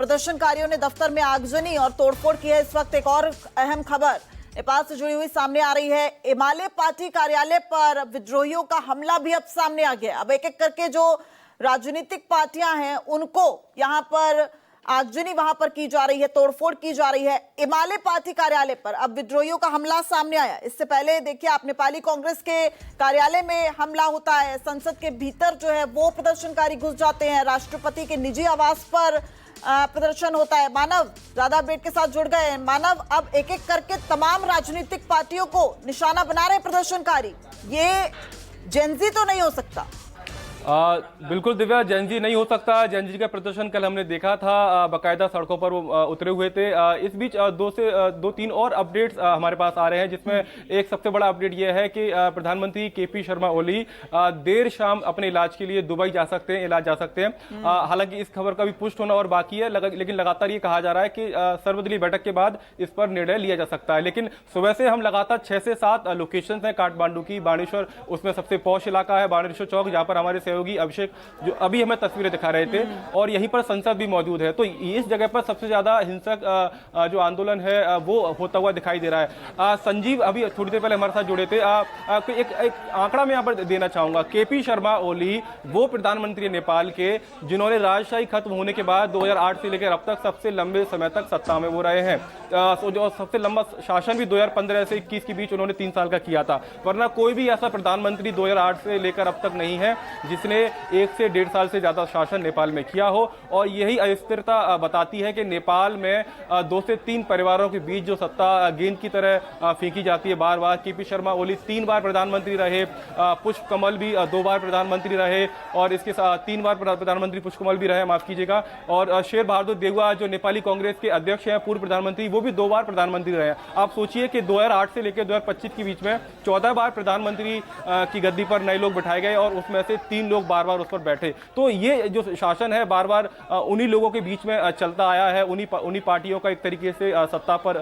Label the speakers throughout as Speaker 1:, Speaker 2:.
Speaker 1: प्रदर्शनकारियों ने दफ्तर में आगजनी और तोड़फोड़ की है। इस वक्त एक और अहम खबर नेपाल से जुड़ी हुई सामने आ रही है। एमाले पार्टी कार्यालय पर विद्रोहियों का हमला भी अब सामने आ गया। अब एक एक करके जो राजनीतिक पार्टियां हैं उनको यहां पर आगजनी वहां पर की जा रही है, तोड़फोड़ की जा रही है। एमाले पार्टी कार्यालय पर अब विद्रोहियों का हमला सामने आया। इससे पहले देखिए आप नेपाली कांग्रेस के कार्यालय में हमला होता है, संसद के भीतर जो है वो प्रदर्शनकारी घुस जाते हैं, राष्ट्रपति के निजी आवास पर प्रदर्शन होता है। मानव ज्यादा अपडेट के साथ जुड़ गए हैं। मानव, अब एक एक करके तमाम राजनीतिक पार्टियों को निशाना बना रहे प्रदर्शनकारी। ये जेनजी तो नहीं हो सकता।
Speaker 2: बिल्कुल दिव्या, जेनजी नहीं हो सकता। जेनजी का प्रदर्शन कल हमने देखा था, बाकायदा सड़कों पर वो उतरे हुए थे। इस बीच दो तीन और अपडेट्स हमारे पास आ रहे हैं, जिसमें एक सबसे बड़ा अपडेट यह है कि प्रधानमंत्री केपी शर्मा ओली देर शाम अपने इलाज के लिए दुबई जा सकते हैं, इलाज जा सकते हैं। हालांकि इस खबर का भी पुष्ट होना और बाकी है, लेकिन लगातार ये कहा जा रहा है कि सर्वदलीय बैठक के बाद इस पर निर्णय लिया जा सकता है। लेकिन सुबह से हम लगातार 6 से 7 लोकेशन है काठमांडू की, बाणेश्वर उसमें सबसे पॉश इलाका है, बाणेश्वर चौक, जहां पर हमारे सहयोगी अभिषेक जो अभी हमें तस्वीरें दिखा रहे थे, और यहीं पर संसद भी मौजूद है। तो इस जगह पर सबसे ज्यादा हिंसक जो आंदोलन है वो होता हुआ दिखाई दे रहा है। संजीव अभी थोड़ी देर पहले हमारे साथ जुड़े थे। एक आंकड़ा मैं यहाँ पर देना चाहूंगा। केपी शर्मा ओली वो प्रधानमंत्री नेपाल के जिन्होंने राजशाही खत्म होने के बाद 2008 से लेकर अब तक सबसे लंबे समय तक सत्ता में वो रहे हैं। जो सबसे लंबा शासन भी 2015 से 21 के बीच उन्होंने 3 साल का किया था। वरना कोई भी ऐसा प्रधानमंत्री 2008 से लेकर अब तक नहीं है जिसने 1 से 1.5 साल से ज्यादा शासन नेपाल में किया हो। और यही अस्थिरता बताती है कि नेपाल में 2 से 3 परिवारों के बीच जो सत्ता गेंद की तरह फेंकी जाती है बार बार। केपी शर्मा ओली 3 बार प्रधानमंत्री रहे, पुष्प कमल भी 2 बार प्रधानमंत्री रहे, और इसके साथ 3 बार प्रधानमंत्री पुष्प कमल भी रहे, माफ कीजिएगा। और शेर बहादुर देउवा जो नेपाली कांग्रेस के अध्यक्ष हैं, पूर्व प्रधानमंत्री, वो भी 2 बार प्रधानमंत्री रहे। आप सोचिए कि 2008 से लेकर 2025 के बीच में 14 बार प्रधानमंत्री की गद्दी पर नए लोग बैठाए गए, और उसमें से 3 लोग बार बार उस पर बैठे। तो ये जो शासन है बार बार उन्हीं लोगों के बीच में चलता आया है, उन्हीं पार्टियों का एक तरीके से सत्ता पर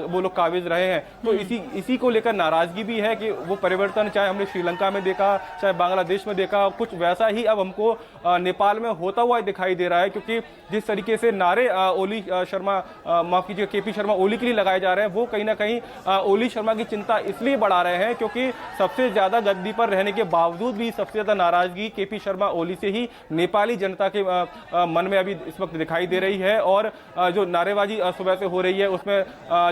Speaker 2: वो लोग काबिज रहे हैं। तो इसी को लेकर नाराजगी भी है कि वो परिवर्तन चाहे हमने श्रीलंका में देखा, चाहे बांग्लादेश में देखा, कुछ वैसा ही अब हमको नेपाल में होता हुआ दिखाई दे रहा है। क्योंकि जिस तरीके से नारे ओली शर्मा माफ कीजिए केपी शर्मा ओली के लिए लगाए जा रहे हैं, वो कहीं ना कहीं ओली शर्मा की चिंता इसलिए बढ़ा रहे हैं क्योंकि सबसे ज्यादा गद्दी पर रहने के बावजूद भी सबसे ज्यादा नाराजगी केपी शर्मा ओली से ही नेपाली जनता के मन में अभी इस वक्त दिखाई दे रही है। और जो नारेबाजी सुबह से हो रही है उसमें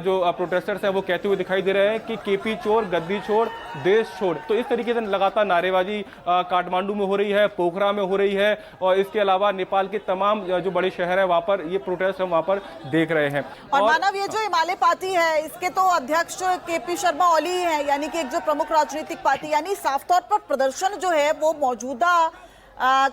Speaker 2: जो प्रोटेस्टर्स हैं वो कहते हुए दिखाई दे रहे हैं कि केपी चोर, गद्दी छोड़, देश छोड़। तो इस तरीके से लगातार नारेबाजी काठमांडू में हो रही है, पोखरा में हो रही है, और इसके अलावा नेपाल के तमाम जो बड़े शहर है वहां पर ये प्रोटेस्ट हम वहां पर देख रहे हैं।
Speaker 1: और मानव, ये जो एमाले पार्टी है इसके तो अध्यक्ष केपी शर्मा ओली है, यानी कि एक जो प्रमुख राजनीतिक पार्टी, यानी साफ तौर पर प्रदर्शन जो है वो मौजूदा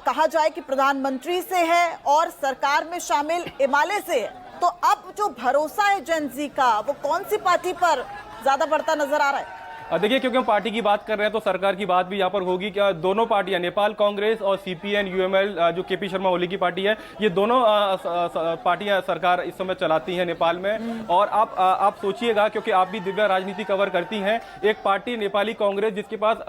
Speaker 1: कहा जाए कि प्रधानमंत्री से है और सरकार में शामिल एमाले से है। तो अब जो भरोसा है जेनजी का वो कौन सी पार्टी पर ज्यादा बढ़ता नजर आ रहा है?
Speaker 2: देखिए, क्योंकि हम पार्टी की बात कर रहे हैं तो सरकार की बात भी यहाँ पर होगी। क्या दोनों पार्टियां, नेपाल कांग्रेस और सीपीएन यूएमएल जो केपी शर्मा ओली की पार्टी है, ये दोनों पार्टियां सरकार इस समय चलाती हैं नेपाल में। और आप सोचिएगा, क्योंकि आप भी दिव्या राजनीति कवर करती हैं, एक पार्टी नेपाली कांग्रेस जिसके पास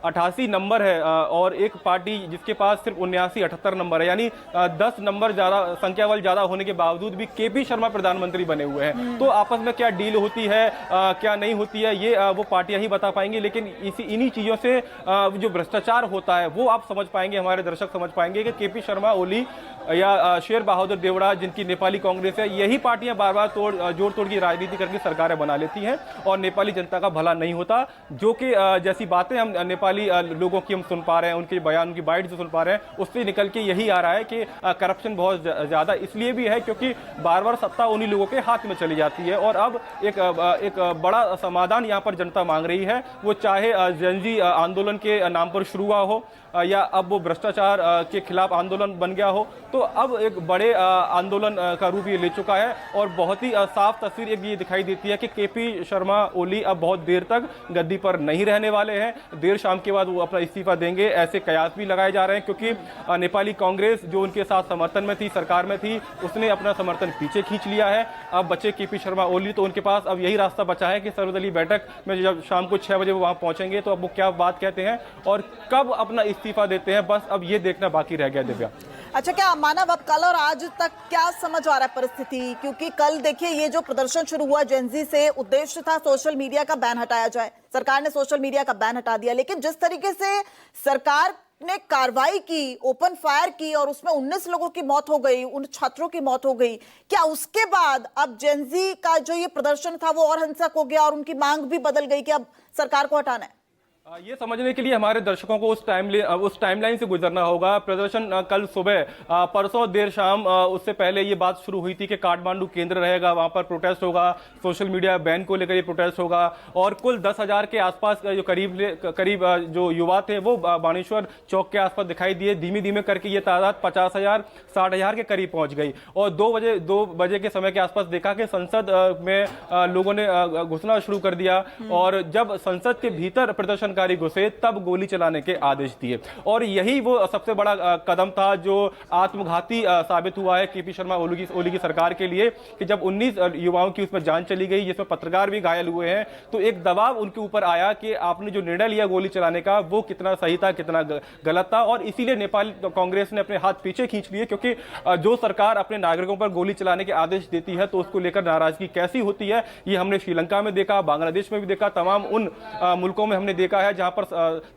Speaker 2: 88 नंबर है, और एक पार्टी जिसके पास सिर्फ 79-78 नंबर है, यानी 10 नंबर ज्यादा, संख्या बल ज्यादा होने के बावजूद भी केपी शर्मा प्रधानमंत्री बने हुए हैं। तो आपस में क्या डील होती है, क्या नहीं होती है, ये वो पार्टियां ही बता पाएंगे। लेकिन इन्हीं चीजों से जो भ्रष्टाचार होता है वो आप समझ पाएंगे, हमारे दर्शक समझ पाएंगे कि केपी शर्मा ओली या शेर बहादुर देउवा जिनकी नेपाली कांग्रेस है, यही पार्टियां बार बार जोड़ तोड़ की राजनीति करके सरकारें बना लेती हैं और नेपाली जनता का भला नहीं होता। जो कि जैसी बातें हम नेपाली लोगों की हम सुन पा रहे हैं, उनके बयान, उनकी बाइट जो सुन पा रहे हैं, उससे निकल के यही आ रहा है कि करप्शन बहुत ज्यादा इसलिए भी है क्योंकि बार बार सत्ता उन्हीं लोगों के हाथ में चली जाती है। और अब एक बड़ा समाधान यहाँ पर जनता मांग रही है, वो चाहे जेनजी आंदोलन के नाम पर शुरू हुआ हो या अब वो भ्रष्टाचार के खिलाफ आंदोलन बन गया हो। तो अब एक बड़े आंदोलन का रूप ये ले चुका है, और बहुत ही साफ तस्वीर एक ये दिखाई देती है कि केपी शर्मा ओली अब बहुत देर तक गद्दी पर नहीं रहने वाले हैं। देर शाम के बाद वो अपना इस्तीफा देंगे, ऐसे कयास भी लगाए जा रहे हैं। क्योंकि नेपाली कांग्रेस जो उनके साथ समर्थन में थी, सरकार में थी, उसने अपना समर्थन पीछे खींच लिया है। अब बचे केपी शर्मा ओली, तो उनके पास अब यही रास्ता बचा है कि सर्वदलीय बैठक में जब शाम को 6 बजे वो वहां पहुंचेंगे तो अब वो क्या बात कहते हैं और कब अपना इस्तीफा देते हैं, बस अब ये देखना बाकी रह गया। दिव्या,
Speaker 1: अच्छा, क्या मानव अब कल और आज तक क्या समझ आ रहा है परिस्थिति? क्योंकि कल देखिए ये जो प्रदर्शन शुरू हुआ जेनजी से, उद्देश्य था सोशल मीडिया का बैन हटाया जाए। सरकार ने सोशल मीडिया का बैन हटा दिया, लेकिन जिस तरीके से सरकार ने कार्रवाई की, ओपन फायर की और उसमें 19 लोगों की मौत हो गई, उन छात्रों की मौत हो गई, क्या उसके बाद अब जेनजी का जो ये प्रदर्शन था वो और हिंसक हो गया और उनकी मांग भी बदल गई कि अब सरकार को हटाना है?
Speaker 2: ये समझने के लिए हमारे दर्शकों को उस टाइमलाइन से गुजरना होगा। प्रदर्शन कल सुबह, परसों देर शाम, उससे पहले ये बात शुरू हुई थी कि काठमांडू केंद्र रहेगा, वहां पर प्रोटेस्ट होगा, सोशल मीडिया बैन को लेकर ये प्रोटेस्ट होगा और कुल 10,000 के आसपास जो करीब जो युवा थे वो बाणेश्वर चौक के आसपास दिखाई दिए। धीमे धीमे करके ये तादाद 50,000 60,000 के करीब पहुंच गई और 2 बजे के समय के आसपास देखा कि संसद में लोगों ने घुसना शुरू कर दिया और जब संसद के भीतर प्रदर्शनकारी घुसे तब गोली चलाने के आदेश दिए और यही वो सबसे बड़ा कदम था जो आत्मघाती साबित हुआ है केपी शर्मा ओली की सरकार के लिए कि जब 19 युवाओं की उसमें जान चली गई, जिसमें पत्रकार भी घायल हुए हैं, तो एक दबाव उनके ऊपर आया कि आपने जो निर्णय लिया गोली चलाने का वो कितना सही था, कितना गलत था और इसीलिए नेपाल कांग्रेस ने अपने हाथ पीछे खींच लिए क्योंकि जो सरकार अपने नागरिकों पर गोली चलाने के आदेश देती है तो उसको लेकर नाराजगी कैसी होती है, ये हमने श्रीलंका में देखा, बांग्लादेश में भी देखा, तमाम उन मुल्कों में हमने देखा है जहां पर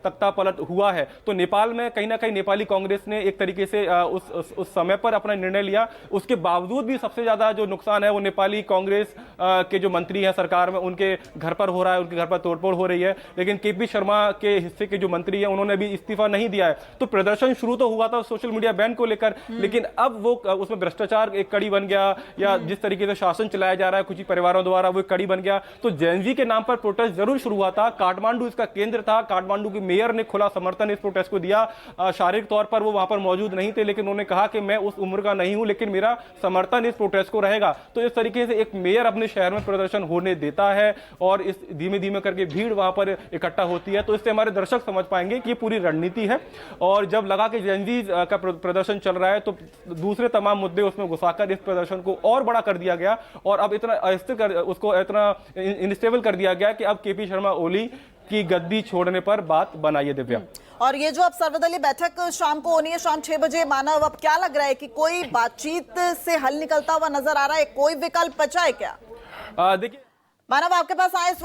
Speaker 2: तख्ता पलट हुआ है। तो नेपाल में कहीं ना कहीं नेपाली कांग्रेस ने एक तरीके से उस समय पर अपना निर्णय लिया। उसके बावजूद भी सबसे ज्यादा जो नुकसान है वो नेपाली कांग्रेस के जो मंत्री हैं सरकार में उनके घर पर हो रहा है, उनके घर पर तोड़फोड़ हो रही है। लेकिन केपी शर्मा के हिस्से के जो मंत्री हैं उन्होंने भी इस्तीफा नहीं दिया है। तो प्रदर्शन शुरू तो हुआ था सोशल मीडिया बैन को लेकर, लेकिन अब वो उसमें भ्रष्टाचार एक कड़ी बन गया या जिस तरीके से शासन चलाया जा रहा है कुछ परिवारों द्वारा वो कड़ी बन गया। तो जेनजी के नाम पर प्रोटेस्ट जरूर शुरू हुआ था, काठमांडू इसका केंद्र था, काठमांडू के मेयर ने खुला समर्थन इस प्रोटेस्ट को दिया। शारीरिक तौर पर वो वहां पर मौजूद नहीं थे लेकिन उन्होंने कहा कि मैं उस उम्र का नहीं हूं लेकिन मेरा समर्थन इस प्रोटेस्ट को रहेगा। तो इस तरीके से एक मेयर अपने शहर में प्रदर्शन होने देता है और इस धीमे धीमे करके भीड़ वहां पर इकट्ठा होती है। तो इससे हमारे दर्शक समझ पाएंगे कि ये पूरी रणनीति है और जब लगा कि जेनजी का प्रदर्शन चल रहा है तो दूसरे तमाम मुद्दे उसमें घुसाकर इस प्रदर्शन को और बड़ा कर दिया गया और अब इतना अस्थिर उसको इतना इनस्टेबल कर दिया गया कि अब केपी शर्मा ओली की गद्दी छोड़ने पर बात बनाइए। दिव्या,
Speaker 1: और ये जो अब सर्वदलीय बैठक शाम को होनी है, शाम 6 बजे, मानव अब क्या लग रहा है कि कोई बातचीत से हल निकलता हुआ नजर आ रहा है? कोई विकल्प बचा है क्या?
Speaker 2: देखिए
Speaker 1: मानव, आपके पास आए इस वक्त